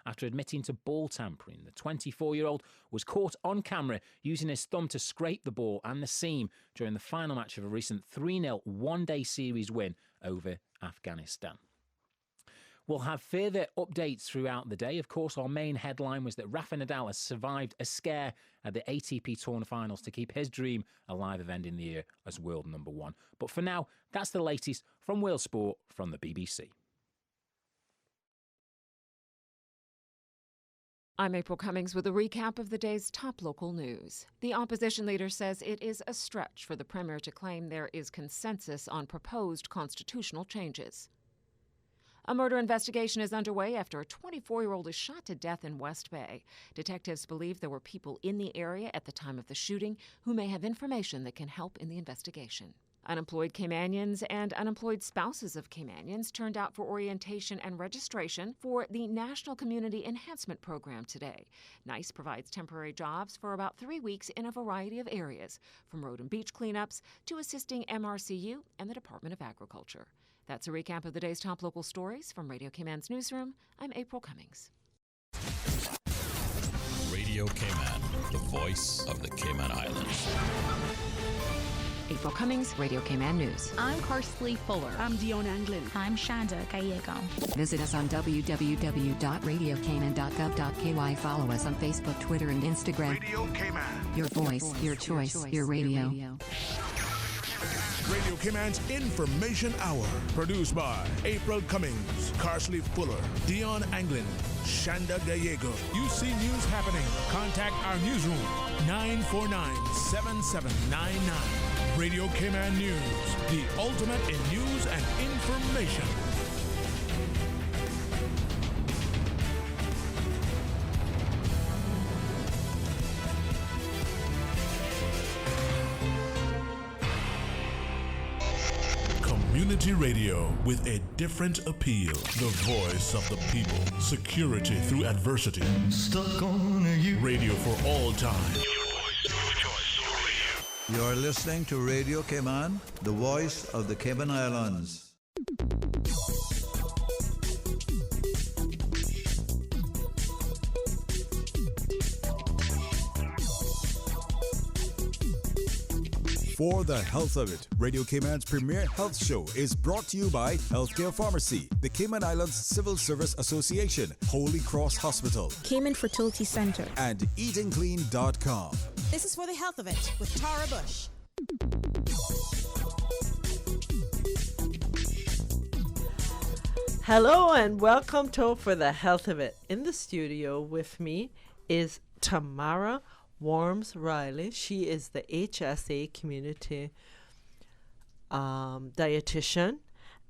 after admitting to ball tampering. The 24-year-old was caught on camera using his thumb to scrape the ball and the seam during the final match of a recent 3-0 one-day series win over Afghanistan. We'll have further updates throughout the day. Of course, our main headline was that Rafa Nadal has survived a scare at the ATP Tour finals to keep his dream alive of ending the year as world number one. But for now, that's the latest from World Sport from the BBC. I'm April Cummings with a recap of the day's top local news. The opposition leader says it is a stretch for the Premier to claim there is consensus on proposed constitutional changes. A murder investigation is underway after a 24-year-old is shot to death in West Bay. Detectives believe there were people in the area at the time of the shooting who may have information that can help in the investigation. Unemployed Caymanians and unemployed spouses of Caymanians turned out for orientation and registration for the National Community Enhancement Program today. NICE provides temporary jobs for about 3 weeks in a variety of areas, from road and beach cleanups to assisting MRCU and the Department of Agriculture. That's a recap of the day's top local stories from Radio Cayman's newsroom. I'm April Cummings. Radio Cayman, the voice of the Cayman Islands. April Cummings, Radio Cayman News. I'm Karsley Fuller. I'm Dion Anglin. I'm Shanda Gallego. Visit us on www.radiocayman.gov.ky. Follow us on Facebook, Twitter, and Instagram. Radio Cayman. Your voice, your choice, your radio. Radio Cayman's Information Hour. Produced by April Cummings, Karsley Fuller, Dion Anglin, Shanda Gallego. You see news happening. Contact our newsroom, 949-7799. Radio Cayman News, the ultimate in news and information. Community radio with a different appeal. The voice of the people. Security through adversity. Stuck on you. Radio for all time. You're listening to Radio Cayman, the voice of the Cayman Islands. For the health of it, Radio Cayman's premier health show is brought to you by Healthcare Pharmacy, the Cayman Islands Civil Service Association, Holy Cross Hospital, Cayman Fertility Center, and EatingClean.com. This is For the Health of It with Tara Bush. Hello and welcome to For the Health of It. In the studio with me is Tamara Worms Riley. She is the HSA community dietitian,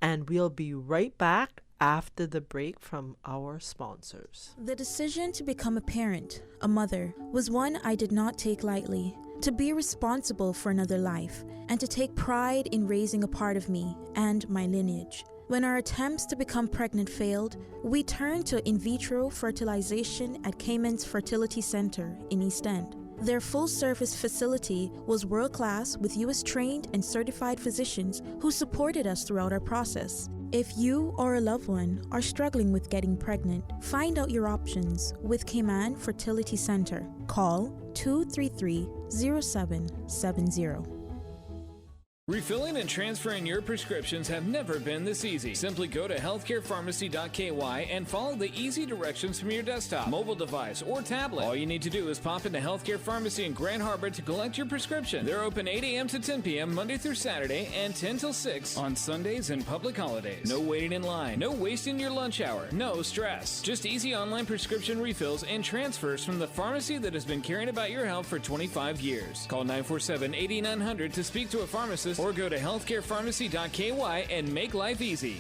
and we'll be right back after the break from our sponsors. The decision to become a parent, a mother, was one I did not take lightly. To be responsible for another life and to take pride in raising a part of me and my lineage. When our attempts to become pregnant failed, we turned to in vitro fertilization at Cayman's Fertility Center in East End. Their full-service facility was world-class with U.S.-trained and certified physicians who supported us throughout our process. If you or a loved one are struggling with getting pregnant, find out your options with Cayman Fertility Center. Call 233-0770. Refilling and transferring your prescriptions have never been this easy. Simply go to healthcarepharmacy.ky and follow the easy directions from your desktop, mobile device, or tablet. All you need to do is pop into Healthcare Pharmacy in Grand Harbor to collect your prescription. They're open 8 a.m. to 10 p.m. Monday through Saturday and 10 till 6 on Sundays and public holidays. No waiting in line, no wasting your lunch hour, no stress. Just easy online prescription refills and transfers from the pharmacy that has been caring about your health for 25 years. Call 947-8900 to speak to a pharmacist or go to healthcarepharmacy.ky and make life easy.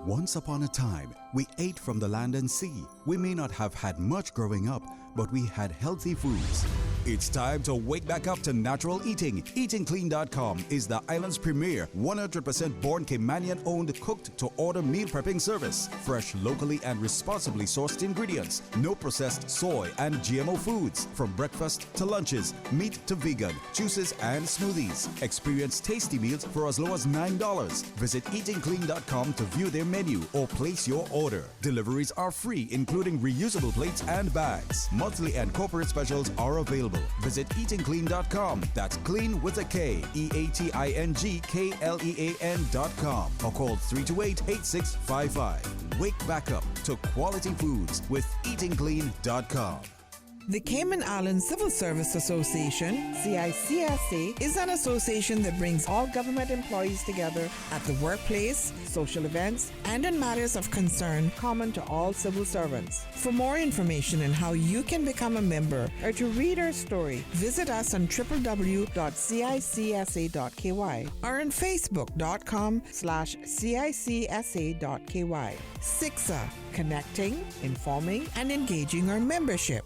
Once upon a time, we ate from the land and sea. We may not have had much growing up, but we had healthy foods. It's time to wake back up to natural eating. EatingClean.com is the island's premier 100% born Caymanian-owned cooked-to-order meal prepping service. Fresh, locally and responsibly sourced ingredients. No processed soy and GMO foods. From breakfast to lunches, meat to vegan, juices and smoothies. Experience tasty meals for as low as $9. Visit EatingClean.com to view their menu or place your order. Deliveries are free, including reusable plates and bags. Monthly and corporate specials are available. Visit EatingClean.com. That's clean with a K. EatingKlean.com. Or call 328-8655. Wake back up to quality foods with EatingClean.com. The Cayman Islands Civil Service Association, CICSA, is an association that brings all government employees together at the workplace, social events, and on matters of concern common to all civil servants. For more information on how you can become a member or to read our story, visit us on www.cicsa.ky or on facebook.com/cicsa.ky. CICSA, connecting, informing, and engaging our membership.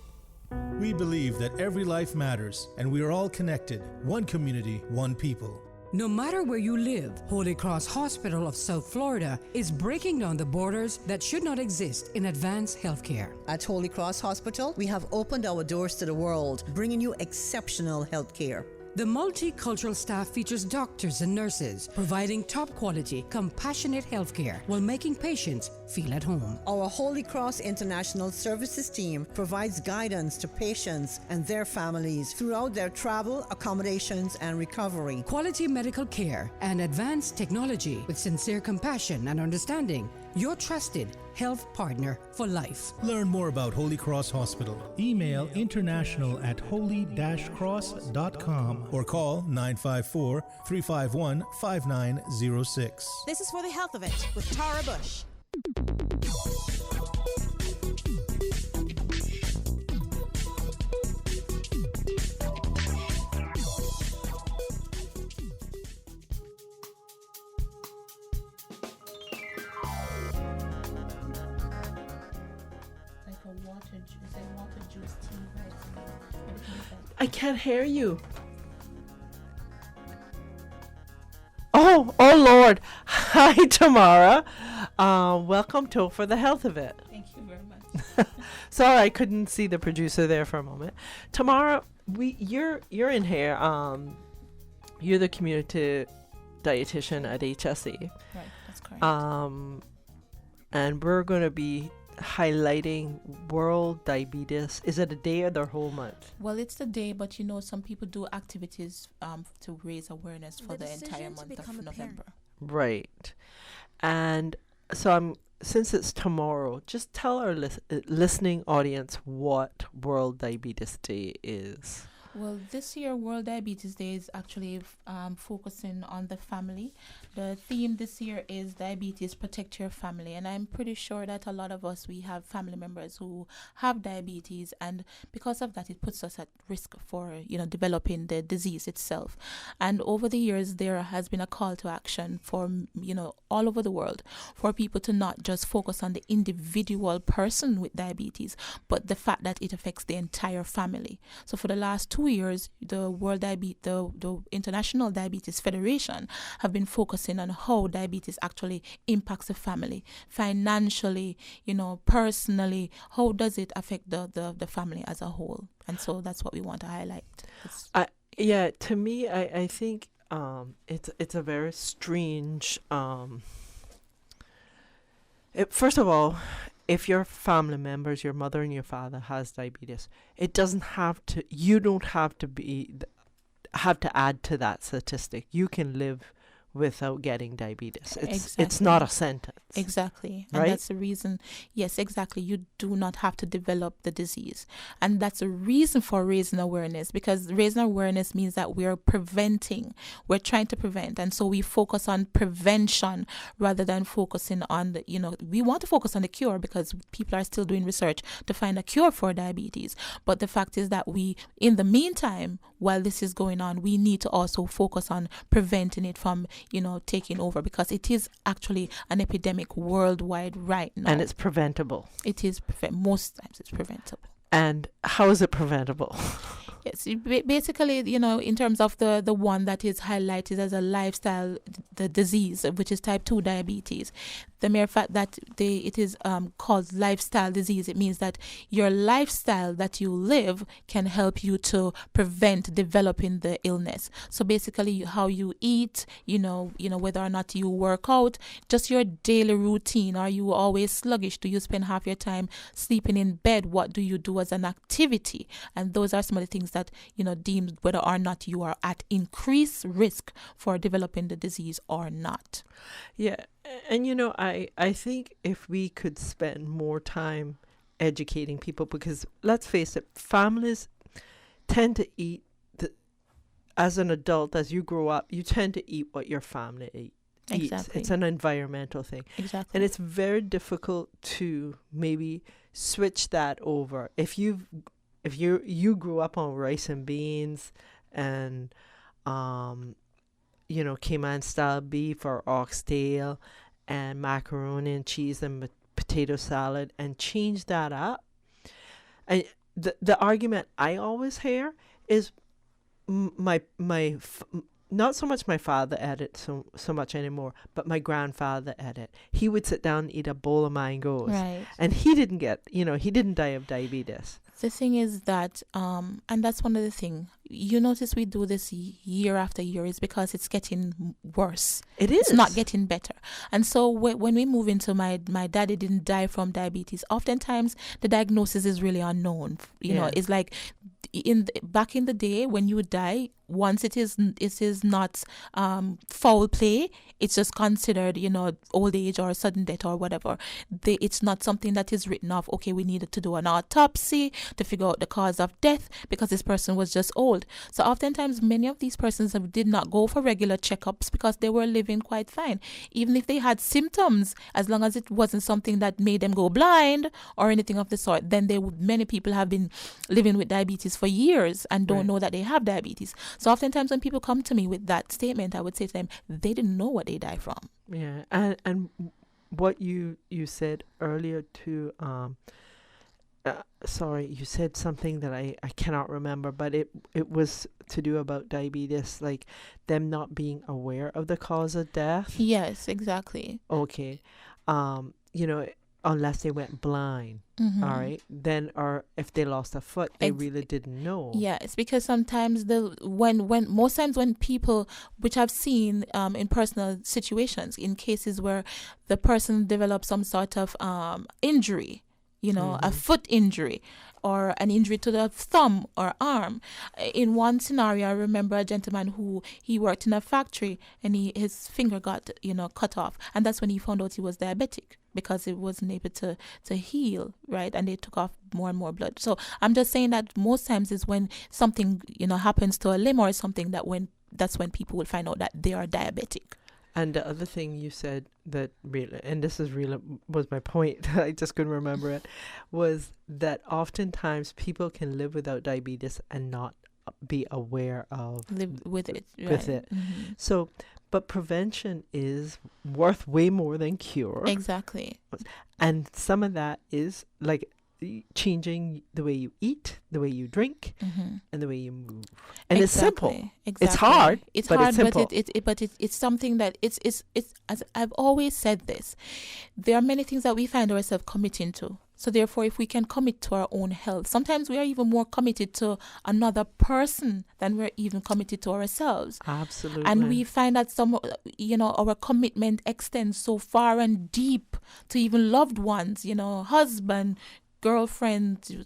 We believe that every life matters, and we are all connected. One community, one people. No matter where you live, Holy Cross Hospital of South Florida is breaking down the borders that should not exist in advanced healthcare. At Holy Cross Hospital, we have opened our doors to the world, bringing you exceptional healthcare. The multicultural staff features doctors and nurses providing top quality, compassionate healthcare while making patients feel at home. Our Holy Cross International Services team provides guidance to patients and their families throughout their travel, accommodations, and recovery. Quality medical care and advanced technology with sincere compassion and understanding. Your trusted health partner for life. Learn more about Holy Cross Hospital. Email international@holy-cross.com or call 954-351-5906. This is For the Health of It with Tara Bush. I can't hear you. Oh Lord. Hi, Tamara. Welcome to For the Health of It. Thank you very much. Sorry, I couldn't see the producer there for a moment. Tamara, you're in here. You're the community dietitian at HSA. Right, that's correct. And we're going to be highlighting World Diabetes. Is it a day or the whole month? Well, it's the day, but some people do activities to raise awareness for the entire month of November. Right. And so since it's tomorrow, just tell our listening audience what World Diabetes Day is. Well, this year World Diabetes Day is actually focusing on the family. The theme this year is Diabetes Protect Your Family, and I'm pretty sure that a lot of us, we have family members who have diabetes, and because of that it puts us at risk for developing the disease itself. And over the years there has been a call to action for all over the world for people to not just focus on the individual person with diabetes, but the fact that it affects the entire family. So for the last 2 years, the International Diabetes Federation have been focusing on how diabetes actually impacts the family financially, personally. How does it affect the family as a whole? And so that's what we want to highlight. To me, I think it's a very strange. First of all, if your family members, your mother and your father has diabetes, you don't have to add to that statistic. You can live without getting diabetes. It's not a sentence. Exactly. Right? And that's the reason. Yes, exactly. You do not have to develop the disease. And that's a reason for raising awareness, because raising awareness means that we're preventing. We're trying to prevent. And so we focus on prevention rather than focusing on we want to focus on the cure because people are still doing research to find a cure for diabetes. But the fact is that in the meantime, while this is going on, we need to also focus on preventing it from taking over, because it is actually an epidemic worldwide right now. And it's preventable. It is most times it's preventable. And how is it preventable? Yes, basically, in terms of the one that is highlighted as a lifestyle, the disease, which is type 2 diabetes, the mere fact that it is called lifestyle disease, it means that your lifestyle that you live can help you to prevent developing the illness. So basically, how you eat, whether or not you work out, just your daily routine. Are you always sluggish? Do you spend half your time sleeping in bed? What do you do as an activity? And those are some of the things that, deemed whether or not you are at increased risk for developing the disease or not. Yeah. And, I think if we could spend more time educating people, because let's face it, families tend to eat, as an adult, as you grow up, you tend to eat what your family eats. Exactly. It's an environmental thing. Exactly. And it's very difficult to maybe switch that over. If you grew up on rice and beans and Cayman style beef or oxtail and macaroni and cheese and potato salad, and change that up. And the argument I always hear is not so much my father ate it so much anymore, but my grandfather ate it. He would sit down and eat a bowl of mangoes. Right. And he didn't he didn't die of diabetes. The thing is that, and that's one of the things, you notice we do this year after year, is because it's getting worse. It is. It's not getting better. And so when we move into my daddy didn't die from diabetes, oftentimes the diagnosis is really unknown. You know, it's like back in the day when you die, once it is not foul play, it's just considered, old age or sudden death or whatever. It's not something that is written off, okay, we needed to do an autopsy to figure out the cause of death because this person was just old. So oftentimes many of these persons did not go for regular checkups because they were living quite fine. Even if they had symptoms, as long as it wasn't something that made them go blind or anything of the sort, then many people have been living with diabetes for years and don't know that they have diabetes. So oftentimes when people come to me with that statement, I would say to them, they didn't know what they die from. Yeah, and what you said earlier too, sorry, you said something that I cannot remember, but it was to do about diabetes, like them not being aware of the cause of death. Yes, exactly. Okay. Unless they went blind, all right, then, or if they lost a foot, they really didn't know. Yeah, it's because sometimes most times when people, which I've seen in personal situations, in cases where the person develops some sort of injury, a foot injury or an injury to the thumb or arm. In one scenario, I remember a gentleman who he worked in a factory and his finger got, cut off. And that's when he found out he was diabetic because it wasn't able to heal, right? And they took off more and more blood. So I'm just saying that most times is when something, happens to a limb or something that's when people will find out that they are diabetic. And the other thing you said that really, and this is really was my point, I just couldn't remember it, was that oftentimes people can live without diabetes and not be aware of live with it. With it. Mm-hmm. So, but prevention is worth way more than cure. Exactly. And some of that is like changing the way you eat, the way you drink, and the way you move. And it's simple. Exactly. It's hard. It's but hard, it's simple. but it's something that it's as I've always said this. There are many things that we find ourselves committing to. So therefore, if we can commit to our own health, sometimes we are even more committed to another person than we're even committed to ourselves. Absolutely. And we find that our commitment extends so far and deep to even loved ones, husband, girlfriend,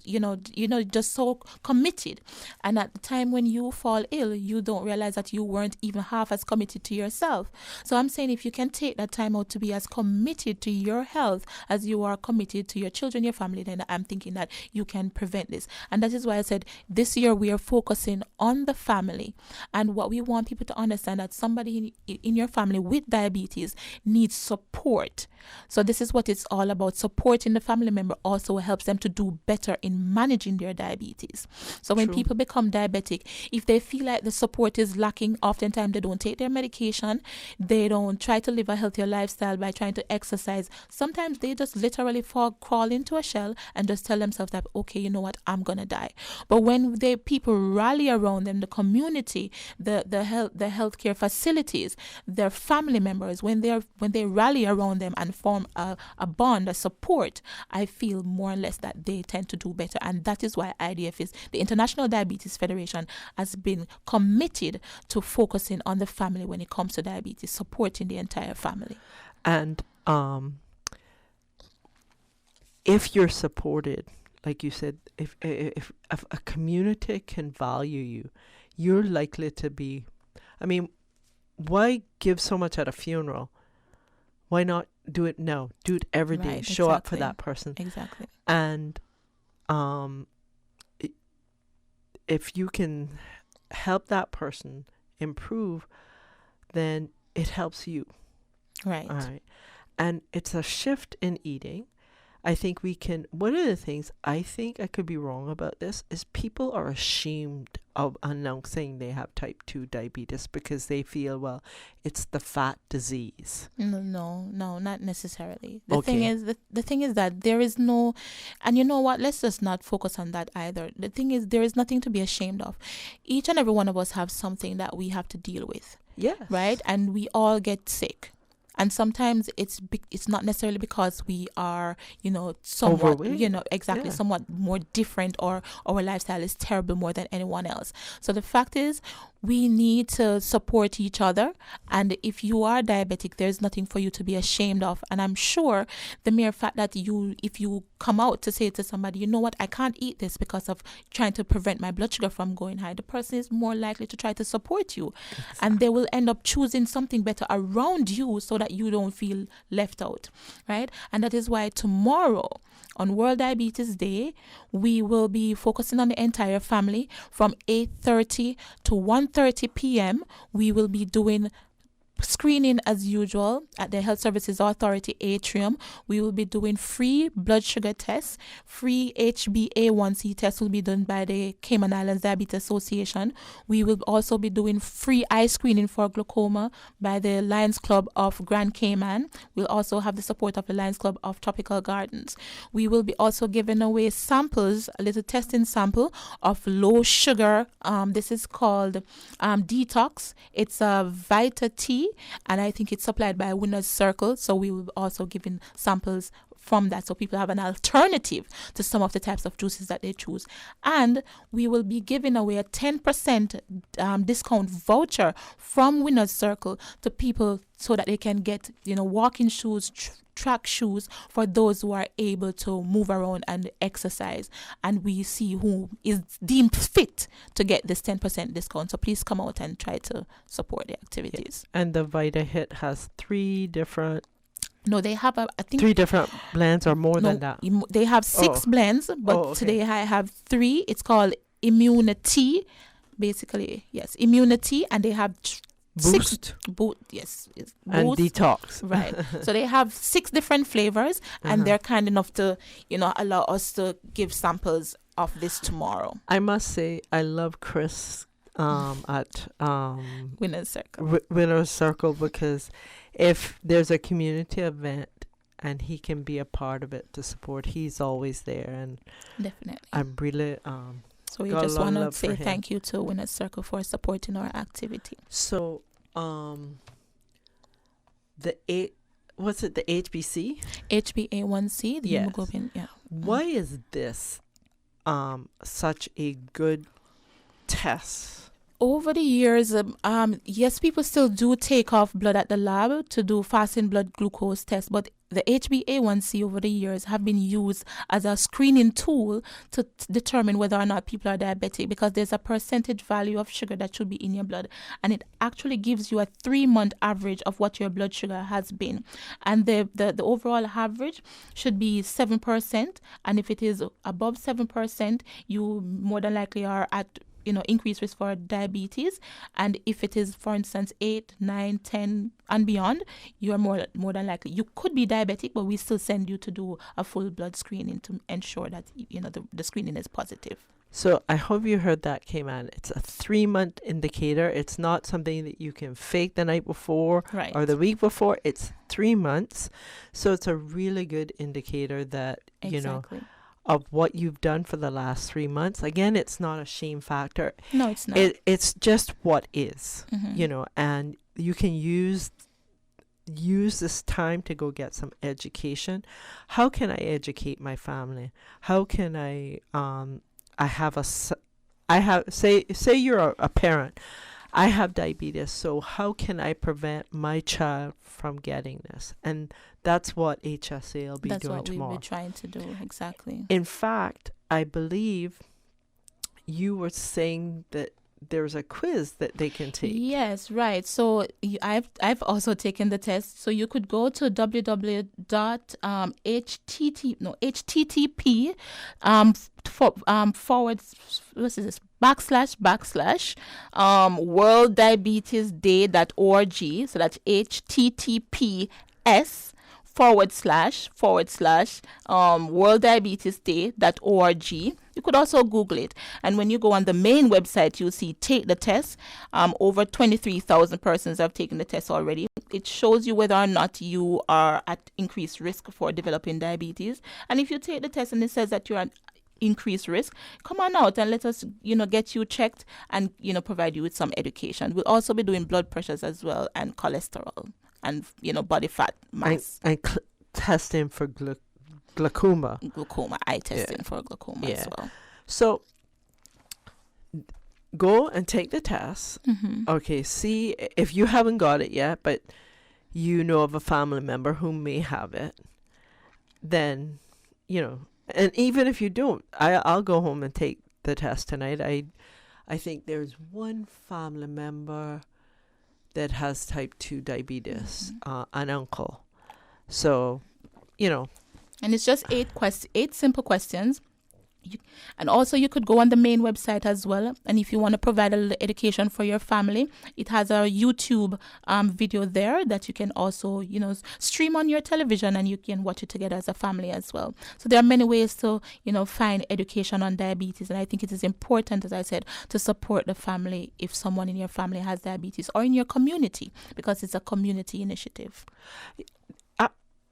just so committed. And at the time when you fall ill, you don't realize that you weren't even half as committed to yourself. So I'm saying if you can take that time out to be as committed to your health as you are committed to your children, your family, then I'm thinking that you can prevent this. And that is why I said this year we are focusing on the family. And what we want people to understand that somebody in your family with diabetes needs support. So this is what it's all about. Supporting the family member also helps them to do better in managing their diabetes. So when True. people become diabetic, if they feel like the support is lacking, oftentimes they don't take their medication, they don't try to live a healthier lifestyle by trying to exercise. Sometimes they just literally crawl into a shell and just tell themselves that, okay, you know what, I'm gonna die. But when people rally around them, the community, the healthcare facilities, their family members, when they rally around them and form a bond, a support, I feel more or less that they tend to do better. And that is why IDF, the International Diabetes Federation, has been committed to focusing on the family when it comes to diabetes, supporting the entire family. And if you're supported, like you said, if a community can value you, you're likely to be, I mean, why give so much at a funeral? Why not do it now? Do it every day. Right, Show up for exactly. that person. Exactly. And if you can help that person improve, then it helps you. Right. All right. And it's a shift in eating. I think we can, one of the things I think I could be wrong about this is people are ashamed of announcing they have type 2 diabetes because they feel, well, it's the fat disease. No, not necessarily. The Okay. thing is, the thing is that there is no, and you know what? Let's just not focus on that either. The thing is, there is nothing to be ashamed of. Each and every one of us have something that we have to deal with. Yes. Right? And we all get sick. And sometimes it's not necessarily because we are, somewhat, Overweight. exactly, Yeah. somewhat more different, or our lifestyle is terrible more than anyone else. So the fact is, we need to support each other. And if you are diabetic, there's nothing for you to be ashamed of. And I'm sure the mere fact that if you come out to say to somebody, you know what, I can't eat this because of trying to prevent my blood sugar from going high, the person is more likely to try to support you. Exactly. And they will end up choosing something better around you so that you don't feel left out, right? And that is why tomorrow, on World Diabetes Day, we will be focusing on the entire family from 8:30 to 1:30 p.m. We will be doing screening as usual at the Health Services Authority atrium. We will be doing free blood sugar tests. Free HbA1c tests will be done by the Cayman Islands Diabetes Association. We will also be doing free eye screening for glaucoma by the Lions Club of Grand Cayman. We'll also have the support of the Lions Club of Tropical Gardens. We will be also giving away samples, a little testing sample of low sugar. This is called Detox. It's a Vita Tea, and I think it's supplied by Winner's Circle. So we will also giving samples from that, so people have an alternative to some of the types of juices that they choose. And we will be giving away a 10% discount voucher from Winner's Circle to people so that they can get, walking shoes, track shoes for those who are able to move around and exercise. And we see who is deemed fit to get this 10% discount. So please come out and try to support the activities. And the Vita Hit has 3 different... No, they have, I think... 3 different blends or more than that? They have 6 blends, but today I have 3. It's called Immunity, basically. Yes, Immunity, and they have... Boost. Yes. And Boost. Detox. Right. So they have 6 different flavors, and they're kind enough to, allow us to give samples of this tomorrow. I must say, I love Chris at Winner's Circle. Winner's Circle, because if there's a community event and he can be a part of it to support, he's always there. And definitely. I'm really... So we just want to say thank you to Winner's Circle for supporting our activity. So, the HBC? HbA1c, the hemoglobin, yeah. Why is this such a good test? Over the years, yes, people still do take off blood at the lab to do fasting blood glucose tests, but the HbA1c over the years have been used as a screening tool to determine whether or not people are diabetic, because there's a percentage value of sugar that should be in your blood, and it actually gives you a 3-month average of what your blood sugar has been. And the overall average should be 7%, and if it is above 7%, you more than likely are at increased risk for diabetes. And if it is, for instance, 8, 9, 10 and beyond, you are more than likely. You could be diabetic, but we still send you to do a full blood screening to ensure that the screening is positive. So I hope you heard that, Cayman. It's a 3-month indicator. It's not something that you can fake the night before or the week before. It's 3 months. So it's a really good indicator that, of what you've done for the last 3 months. Again, it's not a shame factor. No, it's not. It's just what is, and you can use this time to go get some education. How can I educate my family? How can I say you're a parent. I have diabetes, so how can I prevent my child from getting this? And that's what HSA will be doing tomorrow. That's what we'll be trying to do, exactly. In fact, I believe you were saying that there's a quiz that they can take. Yes, right. So I've also taken the test. So you could go to http worlddiabetesday.org. So that's https /worlddiabetesday.org. You could also Google it. And when you go on the main website, you'll see Take the Test. Over 23,000 persons have taken the test already. It shows you whether or not you are at increased risk for developing diabetes. And if you take the test and it says that you're at increased risk, come on out and let us, get you checked and, provide you with some education. We'll also be doing blood pressures as well and cholesterol and, body fat mass. And testing for glaucoma. Eye testing for glaucoma as well. So go and take the test. Okay, see if you haven't got it yet, but you know of a family member who may have it, then, and even if you don't, I'll go home and take the test tonight. I think there's one family member that has type 2 diabetes, an uncle. So, And it's just 8 simple questions. And also you could go on the main website as well. And if you want to provide a little education for your family, it has a YouTube video there that you can also, stream on your television and you can watch it together as a family as well. So there are many ways to, find education on diabetes. And I think it is important, as I said, to support the family if someone in your family has diabetes or in your community, because it's a community initiative.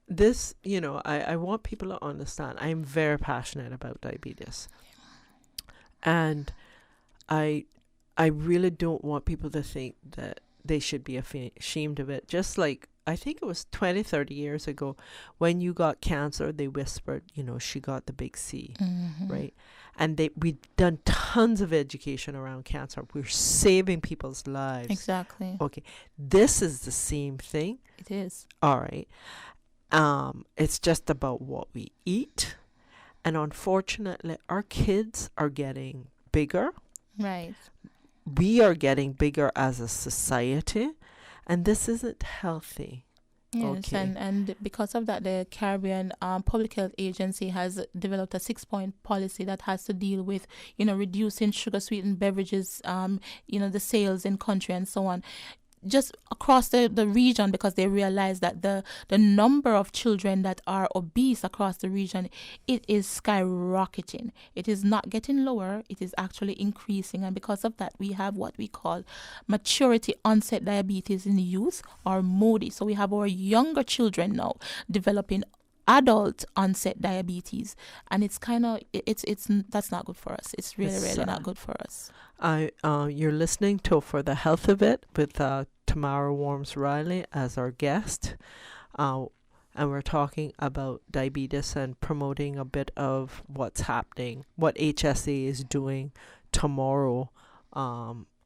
This, I want people to understand, I'm very passionate about diabetes. And I really don't want people to think that they should be ashamed of it. Just like, I think it was 20, 30 years ago, when you got cancer, they whispered, she got the big C, right? And we've done tons of education around cancer. We're saving people's lives. Exactly. Okay. This is the same thing. It is. All right. It's just about what we eat. And unfortunately, our kids are getting bigger. Right. We are getting bigger as a society, and this isn't healthy. Yes, okay. and because of that, the Caribbean Public Health Agency has developed a 6-point policy that has to deal with, reducing sugar-sweetened beverages, the sales in country and so on. Just across the region, because they realize that the number of children that are obese across the region, it is skyrocketing. It is not getting lower, it is actually increasing. And because of that, we have what we call maturity onset diabetes in youth, or MODY. So we have our younger children now developing adult onset diabetes, and it's that's not good for us. It's really not good for us. You're listening to For the Health of It with Tamara Worms Riley as our guest, and we're talking about diabetes and promoting a bit of what's happening, what HSA is doing tomorrow,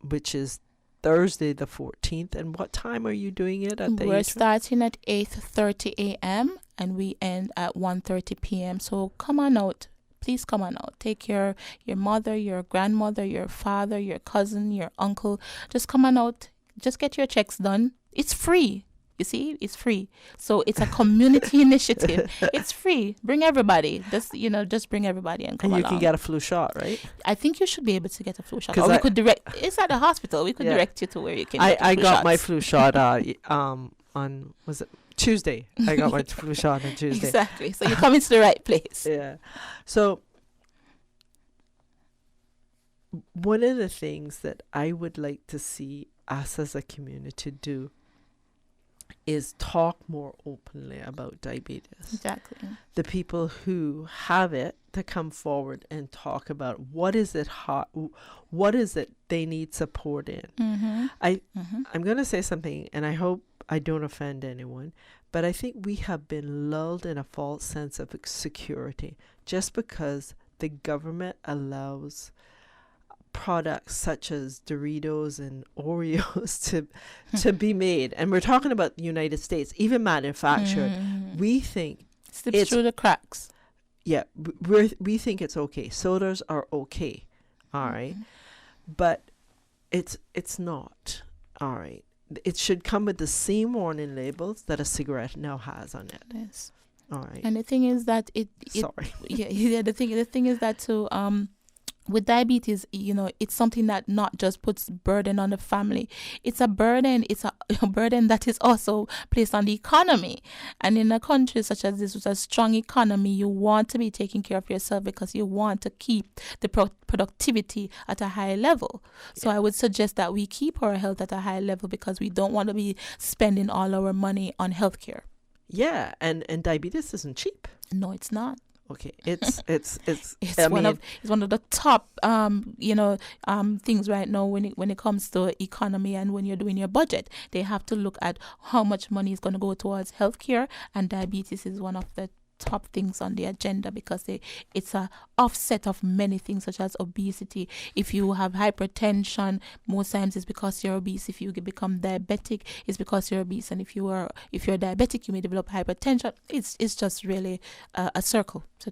which is Thursday the 14th. And what time are you doing it at? We're starting at 8:30 a.m. and we end at 1:30 p.m. So come on out. Please come on out. Take your mother, your grandmother, your father, your cousin, your uncle. Just come on out. Just get your checks done. It's free. You see, it's free. So it's a community initiative. It's free. Bring everybody. Just bring everybody and come And you along. can get a flu shot, right? I think you should be able to get a flu shot. 'Cause Or we could direct. It's at the hospital. We could direct you to where you can. Get I flu got shots. my flu shot on, was it Tuesday? I got my flu shot on Tuesday. Exactly. So you're coming to the right place. Yeah. So one of the things that I would like to see us as a community do is talk more openly about diabetes. Exactly. The people who have it to come forward and talk about what is it they need support in. Mm-hmm. I'm going to say something, and I hope I don't offend anyone, but I think we have been lulled in a false sense of security just because the government allows products such as Doritos and Oreos to be made. And we're talking about the United States, even manufactured. We think Slips through the cracks. Yeah, we think it's okay. Sodas are okay, all right, but it's not, all right. It should come with the same warning labels that a cigarette now has on it. Yes. All right. And the thing is that Sorry. Yeah. The thing is that too. With diabetes, it's something that not just puts burden on the family. It's a burden. It's a burden that is also placed on the economy. And in a country such as this, with a strong economy, you want to be taking care of yourself because you want to keep the productivity at a high level. So I would suggest that we keep our health at a high level because we don't want to be spending all our money on healthcare. Yeah, and diabetes isn't cheap. No, it's not. Okay, it's one of the top things right now when it comes to economy and when you're doing your budget. They have to look at how much money is going to go towards healthcare, and diabetes is one of the top things on the agenda because it's a offset of many things such as obesity. If you have hypertension, most times it's because you're obese. If you become diabetic, it's because you're obese. And if you're diabetic, you may develop hypertension. It's just really a circle. So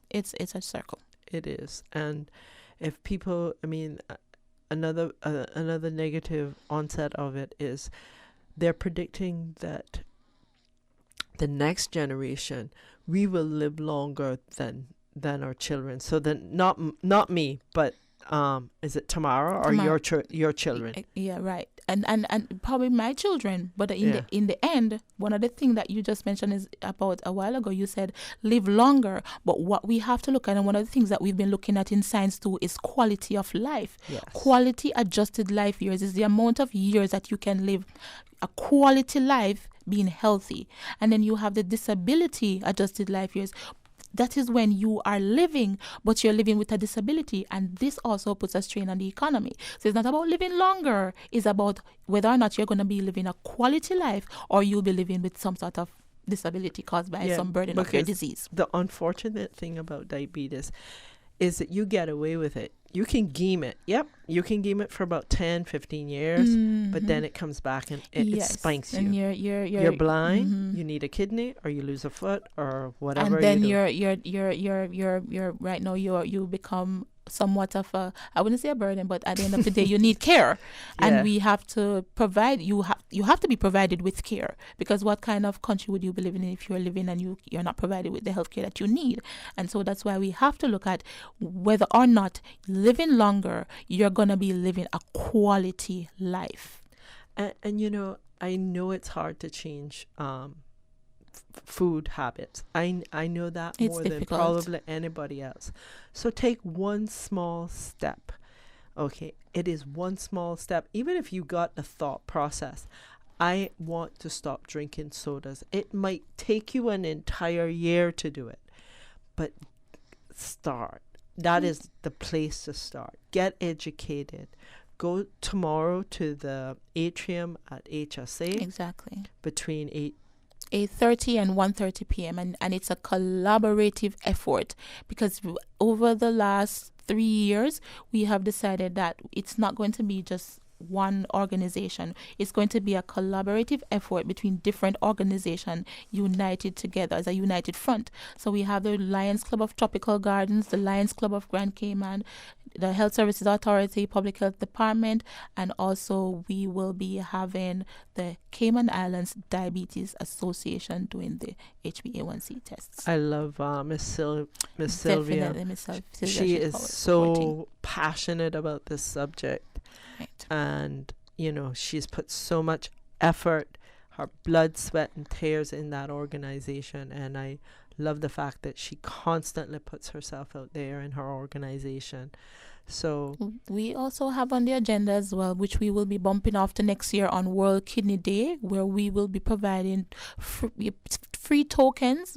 it's a circle. It is. And if people, another negative onset of it is they're predicting that the next generation, we will live longer than our children. So then, not me, but is it Tamara or your children? Yeah, right. And probably my children. But in the end, one of the things that you just mentioned is about a while ago. You said live longer. But what we have to look at, and one of the things that we've been looking at in science too, is quality of life. Yes. Quality adjusted life years is the amount of years that you can live a quality life being healthy. And then you have the disability adjusted life years. That is when you are living, but you're living with a disability. And this also puts a strain on the economy. So it's not about living longer. It's about whether or not you're going to be living a quality life or you'll be living with some sort of disability caused by some burden of your disease. The unfortunate thing about diabetes is that you get away with it. You can game it. Yep. You can game it for about 10, 15 years, but then it comes back and it spikes you. And you're blind, you need a kidney, or you lose a foot, or whatever. And then you're right now you become somewhat of I wouldn't say a burden, but at the end of the day you need care. And we have to provide you have to be provided with care, because what kind of country would you be living in if you're living and you're not provided with the health care that you need? And so that's why we have to look at whether or not living longer you're going to be living a quality life. And I know it's hard to change food habits. I know that it's more difficult. Than probably anybody else. So take one small step. Okay, it is one small step. Even if you got the thought process, I want to stop drinking sodas. It might take you an entire year to do it, but start. That is the place to start. Get educated. Go tomorrow to the atrium at HSA. Exactly. Between 8:30 and 1:30 p.m. And it's a collaborative effort, because over the last 3 years we have decided that it's not going to be just one organization. It's going to be a collaborative effort between different organizations united together as a united front. So we have the Lions Club of Tropical Gardens, the Lions Club of Grand Cayman, the Health Services Authority, Public Health Department, and also we will be having the Cayman Islands Diabetes Association doing the HbA1c tests. I love Miss Sylvia. Definitely, Miss Sylvia. She is so passionate about this subject. Right. And, you know, she's put so much effort, her blood, sweat, and tears in that organization. And I love the fact that she constantly puts herself out there in her organization. So we also have on the agenda as well, which we will be bumping off to next year on World Kidney Day, where we will be providing free tokens.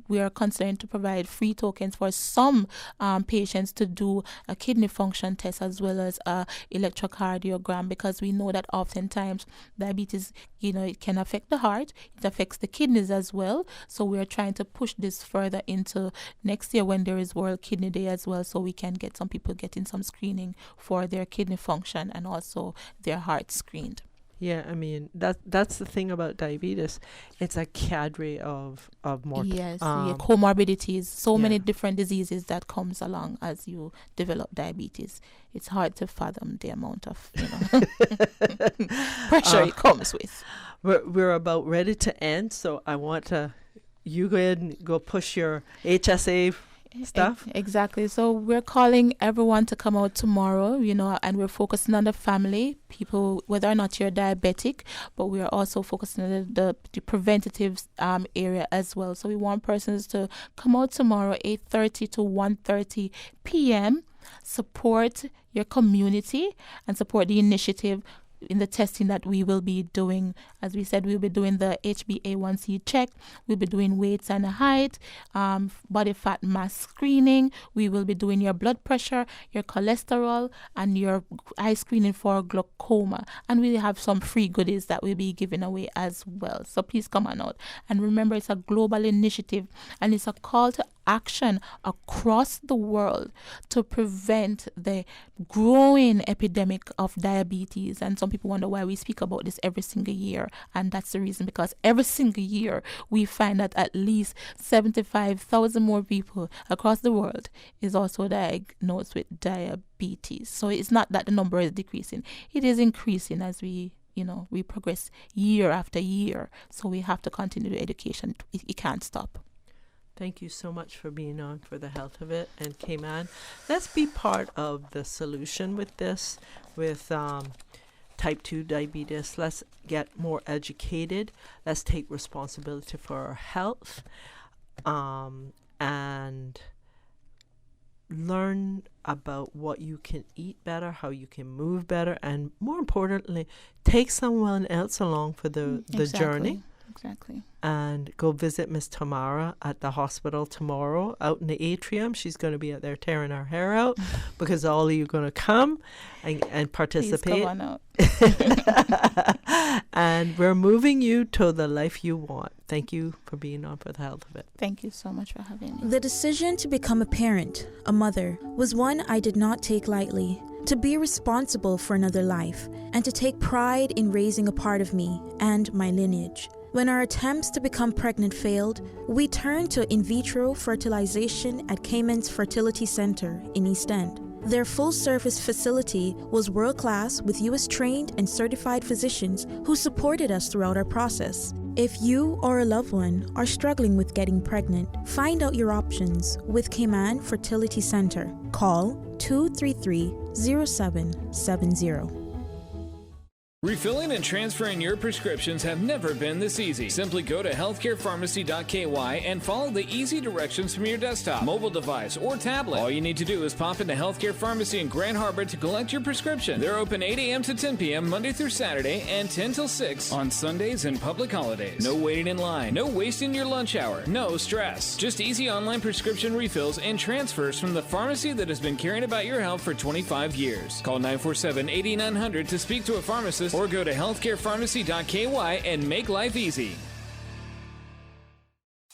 We are considering to provide free tokens for some patients to do a kidney function test as well as a electrocardiogram, because we know that oftentimes diabetes, you know, it can affect the heart, it affects the kidneys as well. So we are trying to push this further into next year when there is World Kidney Day as well, so we can get some people getting some screening for their kidney function and also their heart screened. Yeah, I mean, that's the thing about diabetes. It's a cadre of comorbidities, many different diseases that comes along as you develop diabetes. It's hard to fathom the amount of pressure it comes with. We're about ready to end, so I want you go ahead and go push your HSA stuff. Exactly. So we're calling everyone to come out tomorrow, you know, and we're focusing on the family, people, whether or not you're diabetic, but we are also focusing on the preventative area as well. So we want persons to come out tomorrow, 8:30 to 1:30 p.m., support your community and support the initiative in the testing that we will be doing. As we said, we'll be doing the HbA1c check, we'll be doing weights and height, body fat mass screening, we will be doing your blood pressure, your cholesterol, and your eye screening for glaucoma. And we have some free goodies that we'll be giving away as well. So please come on out. And remember, it's a global initiative and it's a call to action across the world to prevent the growing epidemic of diabetes. And some people wonder why we speak about this every single year, and that's the reason, because every single year we find that at least 75,000 more people across the world is also diagnosed with diabetes. So it's not that the number is decreasing, it is increasing as we progress year after year. So we have to continue the education. It can't stop. Thank you so much for being on for the health of it. And Cayman, let's be part of the solution with this, with type 2 diabetes. Let's get more educated. Let's take responsibility for our health and learn about what you can eat better, how you can move better, and more importantly, take someone else along for the journey. Exactly. And go visit Miss Tamara at the hospital tomorrow out in the atrium. She's going to be out there tearing her hair out because all of you are going to come and participate. Please come on out. And we're moving you to the life you want. Thank you for being on for the health of it. Thank you so much for having me. The decision to become a parent, a mother, was one I did not take lightly. To be responsible for another life and to take pride in raising a part of me and my lineage. When our attempts to become pregnant failed, we turned to in vitro fertilization at Cayman's Fertility Center in East End. Their full-service facility was world-class with U.S.-trained and certified physicians who supported us throughout our process. If you or a loved one are struggling with getting pregnant, find out your options with Cayman Fertility Center. Call 233-0770. Refilling and transferring your prescriptions have never been this easy. Simply go to healthcarepharmacy.ky and follow the easy directions from your desktop, mobile device, or tablet. All you need to do is pop into Healthcare Pharmacy in Grand Harbor to collect your prescription. They're open 8 a.m. to 10 p.m. Monday through Saturday and 10 till 6 on Sundays and public holidays. No waiting in line, no wasting your lunch hour, no stress. Just easy online prescription refills and transfers from the pharmacy that has been caring about your health for 25 years. Call 947-8900 to speak to a pharmacist or go to healthcarepharmacy.ky and make life easy.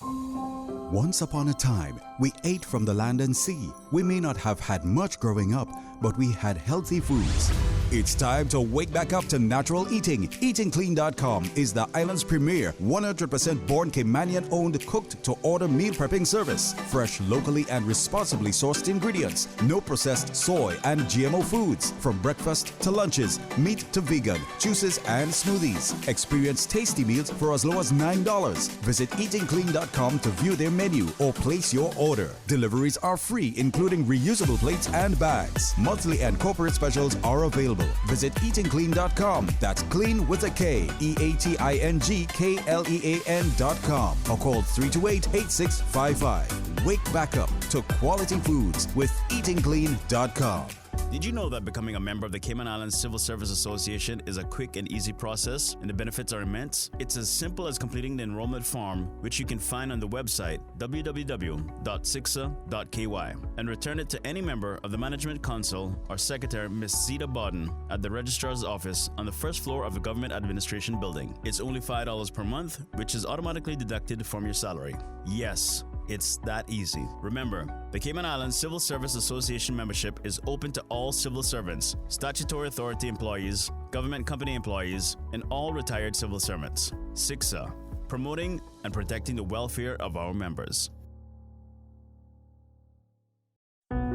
Once upon a time, we ate from the land and sea. We may not have had much growing up, but we had healthy foods. It's time to wake back up to natural eating. EatingClean.com is the island's premier 100% born Caymanian-owned cooked-to-order meal prepping service. Fresh, locally and responsibly sourced ingredients. No processed soy and GMO foods. From breakfast to lunches, meat to vegan, juices and smoothies. Experience tasty meals for as low as $9. Visit EatingClean.com to view their menu or place your order. Deliveries are free, including reusable plates and bags. Monthly and corporate specials are available. Visit EatingClean.com. That's clean with a K. EatingKlean.com. Or call 328-8655. Wake back up to quality foods with EatingClean.com. Did you know that becoming a member of the Cayman Islands Civil Service Association is a quick and easy process, and the benefits are immense? It's as simple as completing the enrollment form, which you can find on the website www.cicsa.ky, and return it to any member of the Management Council or Secretary Ms. Zita Bodden at the Registrar's Office on the first floor of the Government Administration Building. It's only $5 per month, which is automatically deducted from your salary. Yes, it's that easy. Remember, the Cayman Islands Civil Service Association membership is open to all civil servants, statutory authority employees, government company employees, and all retired civil servants. CICSA, promoting and protecting the welfare of our members.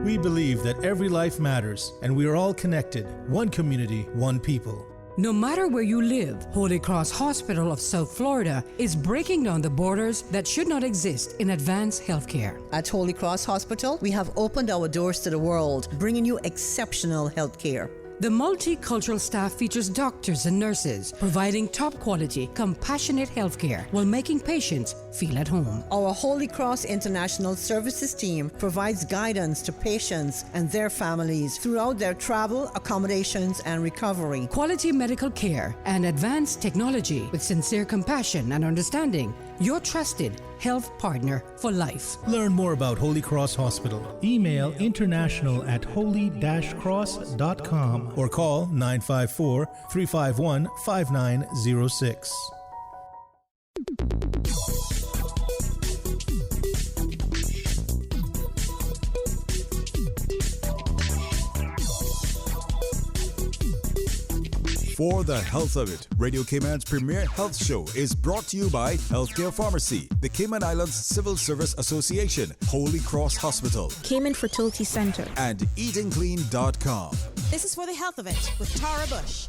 We believe that every life matters, and we are all connected. One community, one people. No matter where you live, Holy Cross Hospital of South Florida is breaking down the borders that should not exist in advanced healthcare. At Holy Cross Hospital, we have opened our doors to the world, bringing you exceptional health care. The multicultural staff features doctors and nurses providing top quality, compassionate healthcare while making patients feel at home. Our Holy Cross International Services team provides guidance to patients and their families throughout their travel, accommodations, and recovery. Quality medical care and advanced technology with sincere compassion and understanding. Your trusted health partner for life. Learn more about Holy Cross Hospital. Email international@holy-cross.com or call 954-351-5906. For the health of it, Radio Cayman's premier health show is brought to you by Healthcare Pharmacy, the Cayman Islands Civil Service Association, Holy Cross Hospital, Cayman Fertility Center, and EatingClean.com. This is For the Health of It with Tara Bush.